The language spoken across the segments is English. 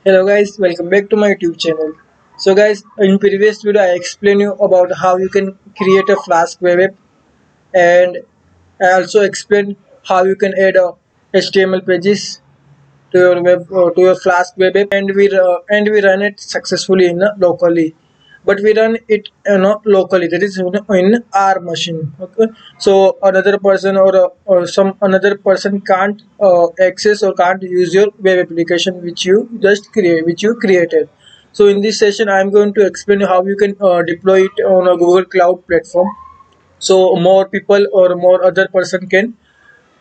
Hello guys, welcome back to my YouTube channel. So guys, in previous video I explained you about how you can create a Flask web app, and I also explained how you can add HTML pages to your to your Flask web app, and we run it successfully in locally. But we run it not locally, that is in our machine. Okay, so another person or some another person can't access or can't use your web application which you created. So in this session I am going to explain how you can deploy it on a Google Cloud platform, so more people or more other person can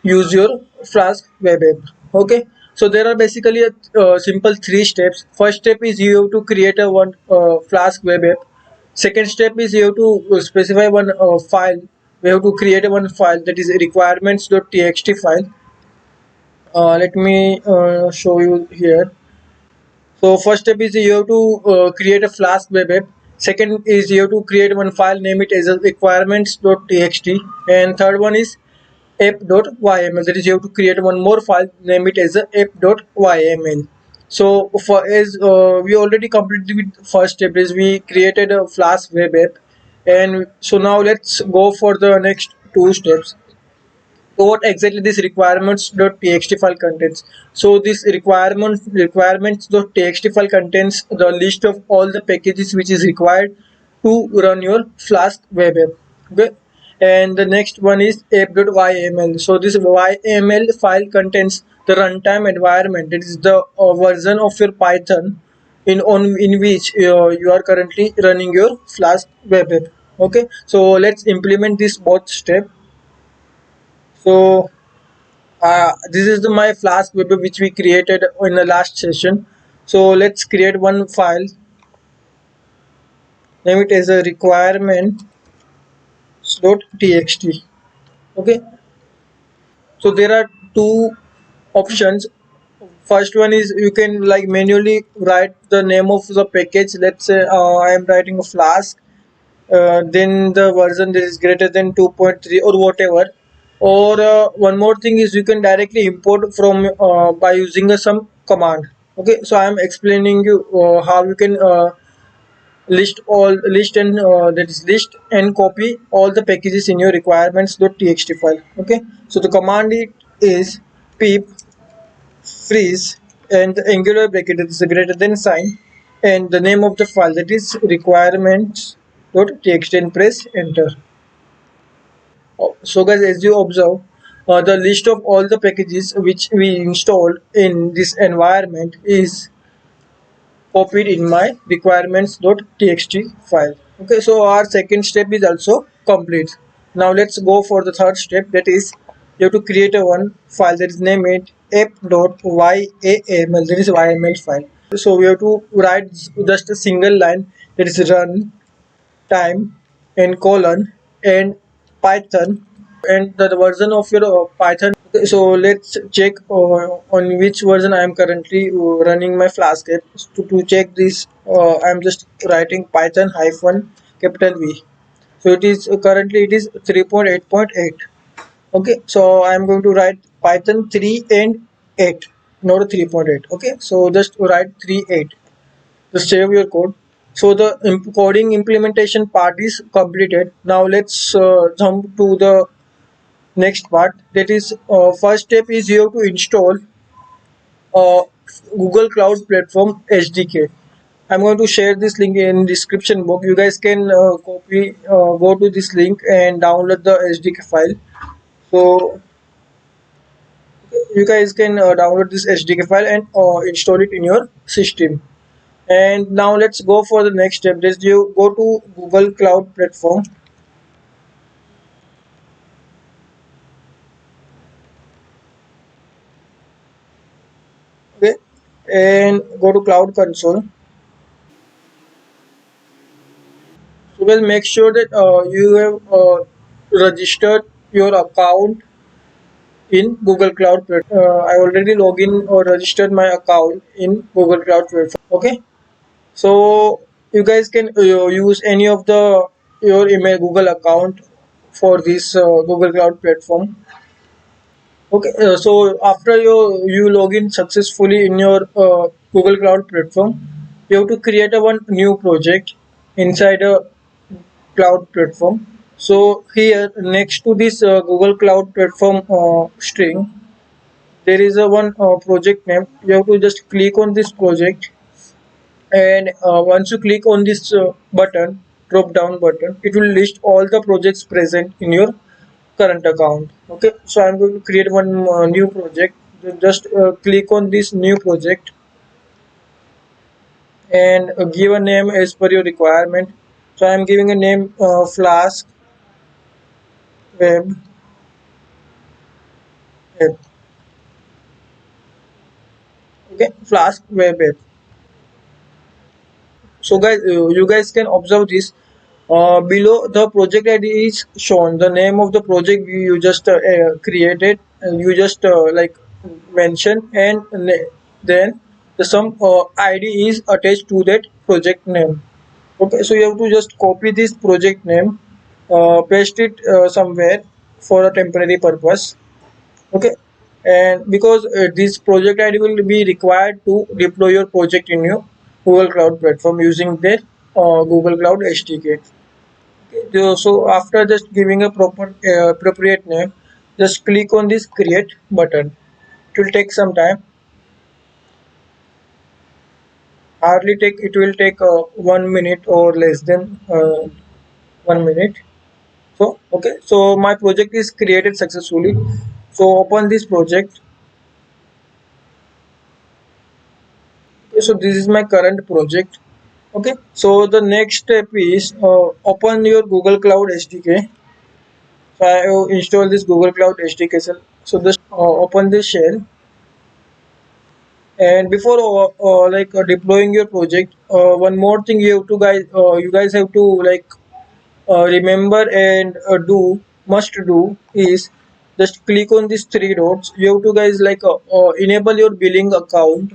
use your Flask web app. Okay, so there are basically a simple three steps. First step is you have to create a one Flask web app. Second step is you have to specify one file. We have to create a one file, that is requirements.txt file. Let me show you here. So first step is you have to create a Flask web app. Second is you have to create one file, name it as a requirements.txt, and third one is app.yml. That is, you have to create one more file, name it as a app.yml. So for as we already completed with first step, is we created a Flask web app, and so now let's go for the next two steps. So what exactly this requirements.txt file contains? So this requirements.txt file contains the list of all the packages which is required to run your Flask web app. Okay, and the next one is app.yml. So this yml file contains the runtime environment. It is the version of your Python in which you are currently running your Flask web app. Okay, so let's implement this both step. So this is my Flask web which we created in the last session. So let's create one file, name it as a requirements.txt. Okay, so there are two options. First one is you can like manually write the name of the package. Let's say I am writing a Flask, then the version that is greater than 2.3 or whatever. Or one more thing is you can directly import from by using some command. Okay, so I am explaining you how you can list and copy all the packages in your requirements.txt file. Okay, so the command is pip freeze and the angular bracket, that is a greater than sign, and the name of the file, that is requirements.txt, and press enter. So guys, as you observe, the list of all the packages which we installed in this environment is copied in my requirements.txt file. Okay, so our second step is also complete. Now let's go for the third step, that is you have to create a one file, that is name it app.yml, that is YML file. So we have to write just a single line, that is run time and colon and Python and the version of your Python. Okay, so let's check on which version I am currently running my Flask app. To check this, I am just writing Python hyphen capital V. So it is currently it is 3.8.8. Okay, so I am going to write Python 3 and 8, not 3.8. Okay, so just write 3.8. Just save your code. So the coding implementation part is completed. Now let's jump to the next part, that is first step is you have to install uh, Google Cloud Platform SDK. I'm going to share this link in description box. You guys can go to this link and download the SDK file. So you guys can download this SDK file and install it in your system. And now let's go for the next step. Just you go to Google Cloud Platform. Okay, and go to Cloud Console. So well, make sure that you have registered your account in Google Cloud Platform. I already log in or registered my account in Google Cloud Platform. Okay, so you guys can use any of the your email Google account for this Google Cloud Platform. Okay, so after you log in successfully in your Google Cloud Platform, you have to create a one new project inside a cloud platform. So here next to this Google Cloud Platform string, there is a one project name. You have to just click on this project, and once you click on this button, drop down button, it will list all the projects present in your current account. Okay, so I'm going to create one new project. Just click on this new project and give a name as per your requirement. So I'm giving a name Flask Web App. Okay, Flask Web App. So guys, you guys can observe this. Below the project ID is shown the name of the project you just created, and you just like mention, and then the some ID is attached to that project name. Okay, so you have to just copy this project name, paste it somewhere for a temporary purpose. Okay, and because this project ID will be required to deploy your project in your Google Cloud Platform using the Google Cloud SDK. So after just giving a proper appropriate name, just click on this create button. It will take some time. Hardly take, it will take 1 minute or less than 1 minute. So okay, so my project is created successfully. So open this project. Okay, so this is my current project. Okay, so the next step is open your Google Cloud SDK. So I have installed this Google Cloud SDK. So just open this shell, and before deploying your project, one more thing you guys have to remember and must do is just click on these three dots. You have to guys enable your billing account,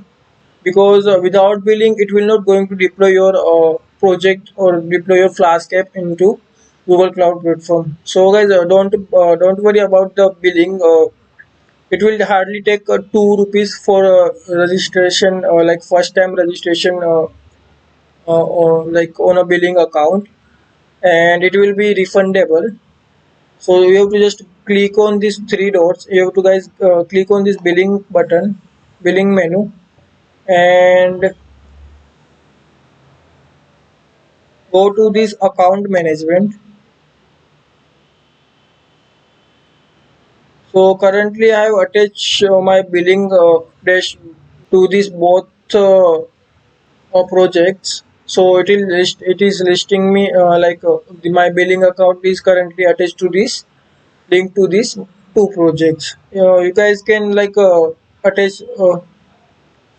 because without billing it will not going to deploy your project or deploy your Flask app into Google Cloud Platform. So guys, don't worry about the billing. It will hardly take 2 rupees for registration, like first time registration, or like on a billing account, and it will be refundable. So you have to just click on these three dots. You have to guys click on this billing button, billing menu, and go to this account management. So currently I have attached my billing dash to these both projects. So it is listing me my billing account is currently attached to this link to these two projects. You guys can attach.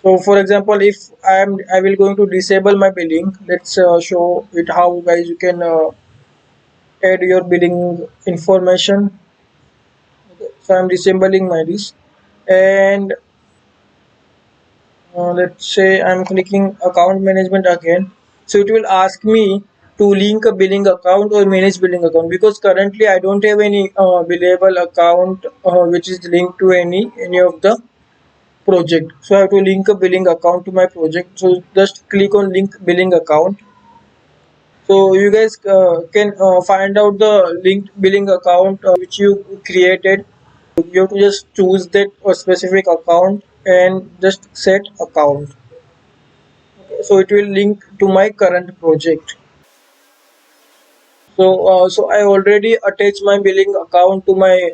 So for example, if I will going to disable my billing, let's show it how guys you can add your billing information. So I'm disabling my this, and let's say I'm clicking account management again. So it will ask me to link a billing account or manage billing account, because currently I don't have any billable account which is linked to any of the project. So I have to link a billing account to my project. So just click on link billing account. So you guys can find out the linked billing account which you created. You have to just choose that specific account and just set account. So it will link to my current project. So I already attached my billing account to my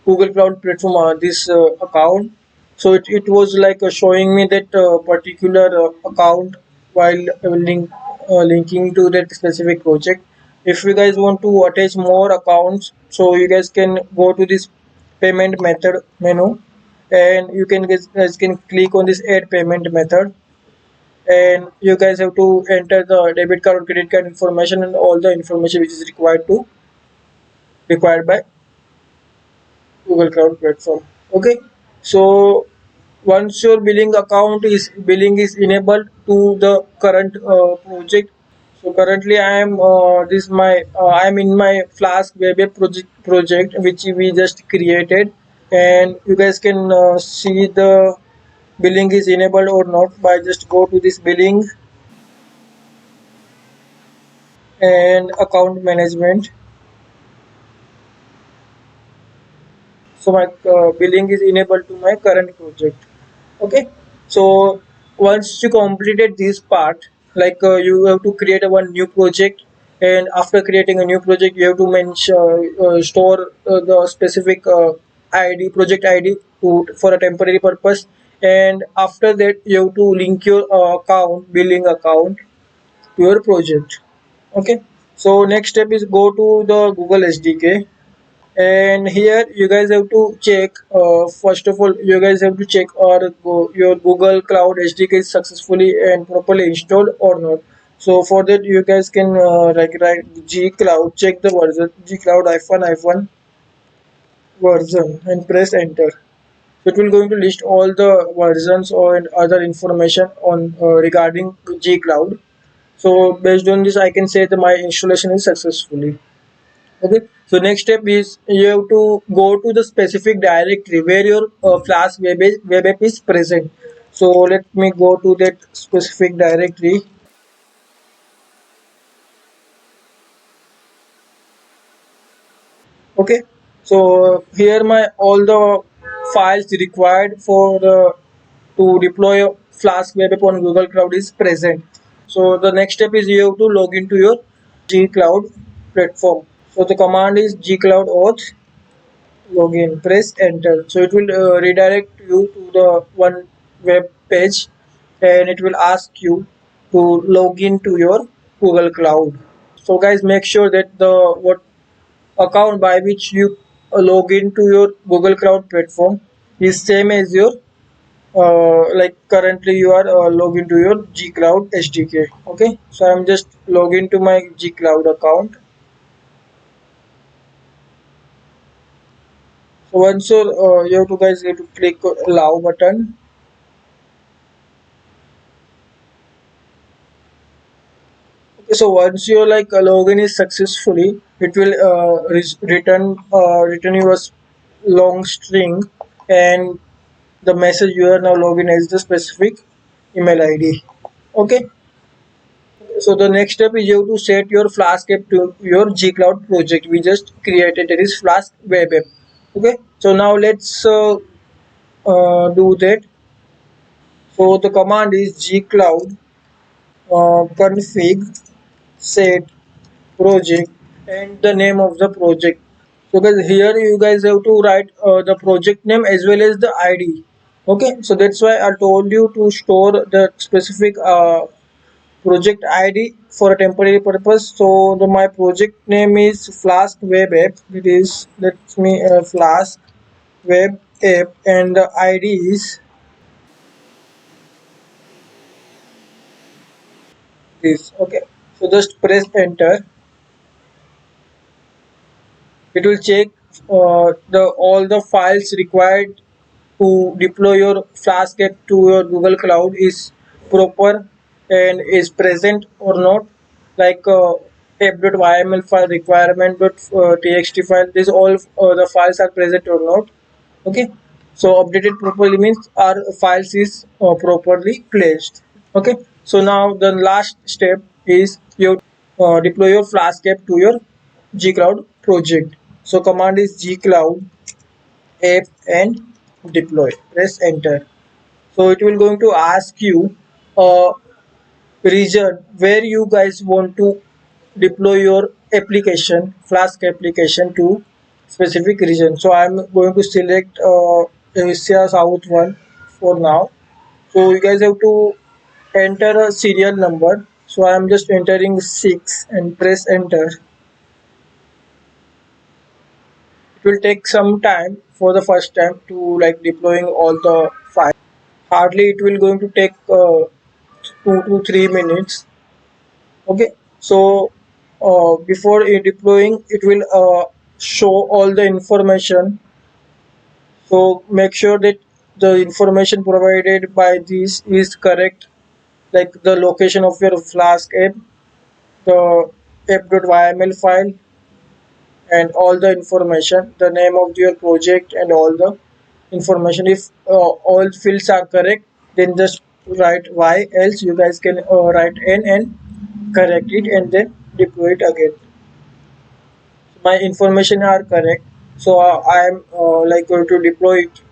Google Cloud Platform, this account. So it was like showing me that particular account while linking to that specific project. If you guys want to attach more accounts, so you guys can go to this payment method menu, and you guys can click on this add payment method, and you guys have to enter the debit card or credit card information and all the information which is required by Google Cloud Platform. Okay, so once your billing is enabled to the current project. So currently I am in my Flask web app project which we just created, and you guys can see the billing is enabled or not by just go to this billing and account management. So my billing is enabled to my current project. Okay, so once you completed this part, like you have to create a one new project, and after creating a new project you have to mention store the specific id project id for a temporary purpose, and after that you have to link your account billing account to your project. Okay, so next step is go to the Google SDK, and here you guys have to check first of all you guys have to check your Google Cloud SDK is successfully and properly installed or not. So for that you guys can like write G Cloud, check the version G Cloud hyphen version and press enter. So it will going to list all the versions or other information on regarding G Cloud. So based on this I can say that my installation is successfully. Okay, so next step is you have to go to the specific directory where your Flask web app is present. So let me go to that specific directory. Okay, so here my all the files required for to deploy a Flask web app on Google Cloud is present. So the next step is you have to log into your G Cloud platform. So the command is gcloud auth login, press enter. So it will redirect you to the one web page, and it will ask you to log into your Google Cloud. So guys, make sure that the what account by which you log into your Google Cloud platform is same as your like currently you are log into your G Cloud SDK. Okay, so I'm just log into my G Cloud account. So once you have to guys have to click allow button. Okay, so once your like login is successfully, it will return you a long string, and the message you are now logging as the specific email ID. Okay, so the next step is you have to set your Flask app to your G Cloud project we just created. That is Flask web app. Okay, so now let's do that. So the command is gcloud config set project and the name of the project. So guys, here you guys have to write the project name as well as the ID. Okay, so that's why I told you to store the specific project ID for a temporary purpose. So my project name is Flask web app. It is, let me Flask web app, and the ID is this. Okay, so just press enter. It will check the all the files required to deploy your Flask app to your Google Cloud is proper and is present or not. Like app.yml file, requirement.txt file. These all the files are present or not. Okay, so updated properly means our files is properly placed. Okay, so now the last step is you deploy your Flask app to your gcloud project. So command is gcloud app and deploy, press enter. So it will going to ask you a region where you guys want to deploy your application, Flask application to specific region. So I'm going to select Asia South one for now. So you guys have to enter a serial number. So I'm just entering 6 and press enter. It will take some time for the first time to like deploying all the files. Hardly it will going to take 2 to 3 minutes. Okay, so before deploying it will show all the information. So make sure that the information provided by this is correct, like the location of your Flask app, the app.yml file, and all the information, the name of your project, and all the information. If all fields are correct, then just write y, else you guys can write n and correct it and then deploy it again. My information are correct, so I am like going to deploy it.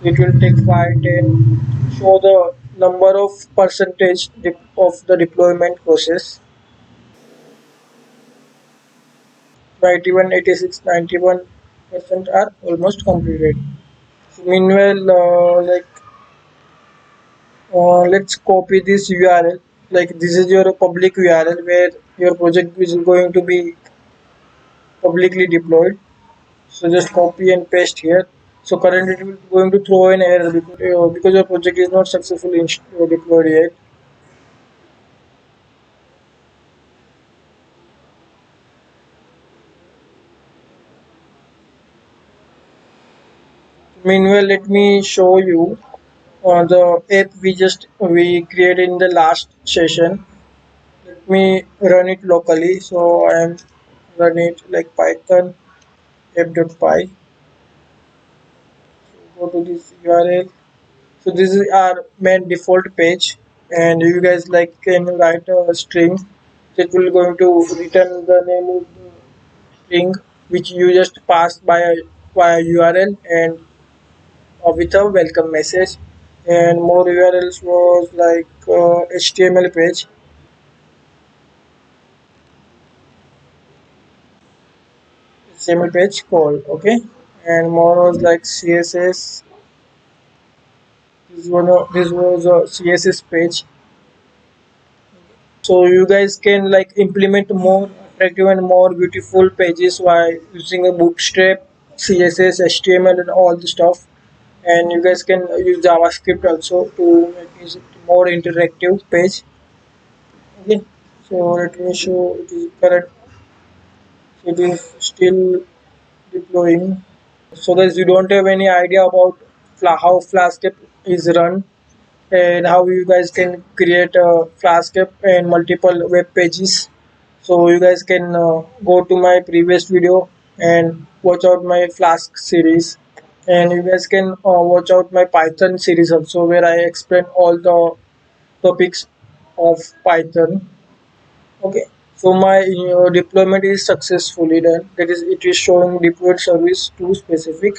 It will take 5 10, show the number of percentage of the deployment process. 91, 86, 91% are almost completed. So meanwhile, let's copy this URL. Like this is your public URL where your project is going to be publicly deployed. So just copy and paste here. So currently it will going to throw an error because your project is not successfully deployed yet. Meanwhile, let me show you the app we created in the last session. Let me run it locally. So I am run it like Python app.py. Go to this URL. So this is our main default page, and you guys like can write a string that will going to return the name of the string which you just passed by via URL and with a welcome message. And more URLs was like HTML page, HTML page call, okay, and more was like CSS. This was a CSS page. So you guys can like implement more attractive and more beautiful pages while using a bootstrap, CSS, HTML and all the stuff. And you guys can use JavaScript also to make it more interactive page. Okay. So let me show it is correct. It is still deploying. So guys, you don't have any idea about how Flask app is run and how you guys can create a Flask app and multiple web pages. So you guys can go to my previous video and watch out my Flask series, and you guys can watch out my Python series also where I explain all the topics of Python. Okay, so my deployment is successfully done. That is, it is showing deployed service to specific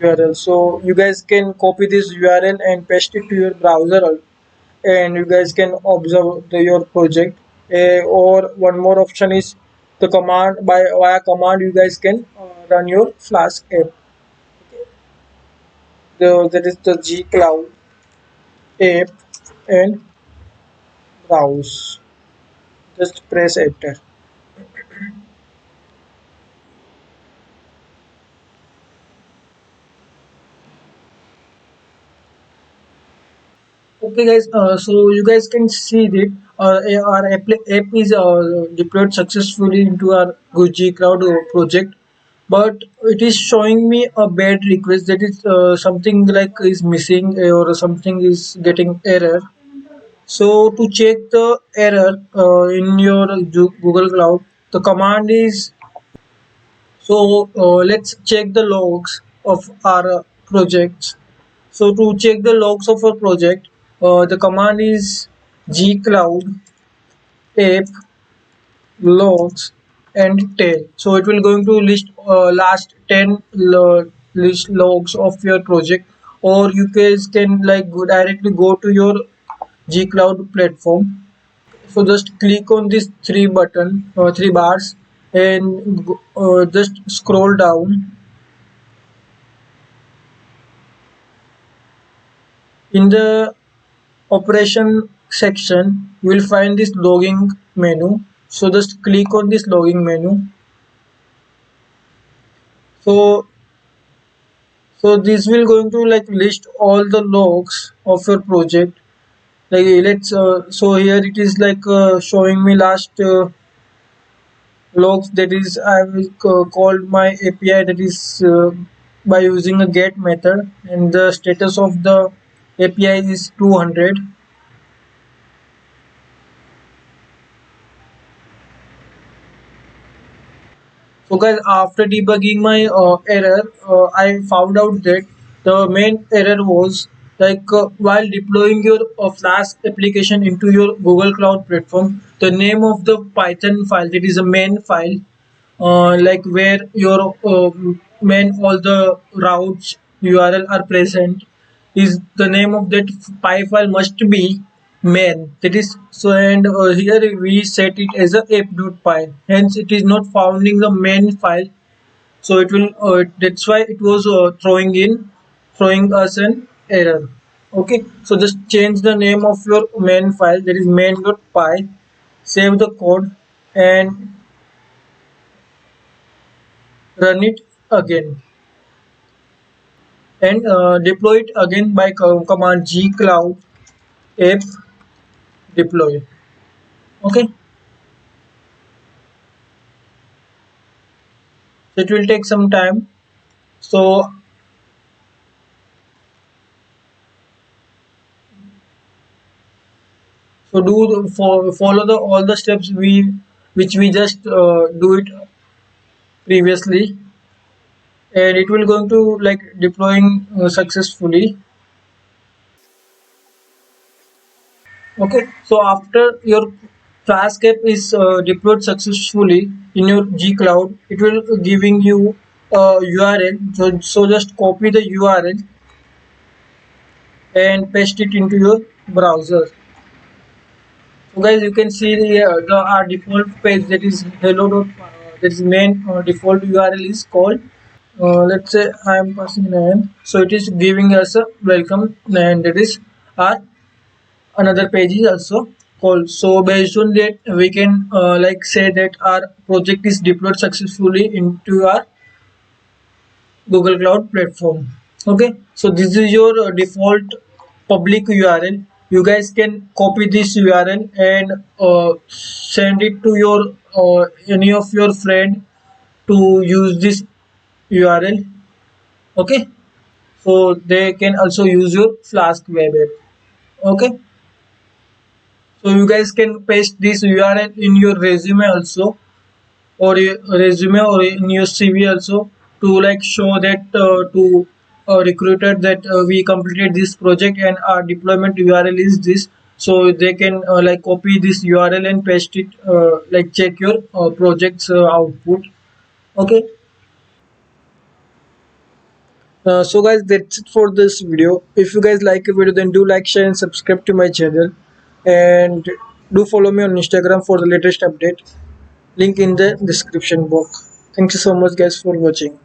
URL. So you guys can copy this URL and paste it to your browser, and you guys can observe your project. Or one more option is the command by via command you guys can run your Flask app. That is the G Cloud app and browse. Just press enter. Okay, guys. So you guys can see that our app is deployed successfully into our Gucci Cloud project, but it is showing me a bad request, that is something like is missing or something is getting error. So to check the error in your Google Cloud, the command is, so let's check the logs of our projects. So to check the logs of a project, the command is gcloud app logs and tail. So it will going to list last 10 list logs of your project, or you guys can like directly go to your gcloud platform. So just click on this three bars, and just scroll down. In the operation section you will find this logging menu. So just click on this logging menu. So so this will going to like list all the logs of your project. Like let's so here it is like showing me last logs, that is I will called my API, that is by using a get method, and the status of the API is 200. So guys, after debugging my error, I found out that the main error was while deploying your Flask application into your Google Cloud platform, the name of the Python file, that is a main file, like where your main all the routes URL are present, is the name of that py file must be main. That is so, and here we set it as a app.py. Hence, it is not found in the main file, so it will that's why it was throwing us an error. Okay, so just change the name of your main file, that is main.py, save the code and run it again, and deploy it again by command gcloud app deploy. Okay, so it will take some time. So so do follow the all the steps which we just do it previously, and it will going to like deploying successfully. Okay, so after your Flask app is deployed successfully in your gcloud, it will giving you a url. So just copy the url and paste it into your browser. So guys, you can see the our default page, that is hello dot that is main default url is called. Let's say I am passing name, so it is giving us a welcome, and that is our another page is also called. So based on that, we can like say that our project is deployed successfully into our Google Cloud platform. Okay, so this is your default public URL. You guys can copy this URL and send it to your any of your friend to use this URL. Okay, so they can also use your Flask web app. Okay, so you guys can paste this URL in your resume also, or your resume or in your CV also, to like show that to a recruiter that we completed this project and our deployment URL is this. So they can like copy this URL and paste it, like check your project's output. Okay. So guys, that's it for this video. If you guys like a video, then do like, share and subscribe to my channel, and do follow me on Instagram for the latest update. Link in the description box. Thank you so much guys for watching.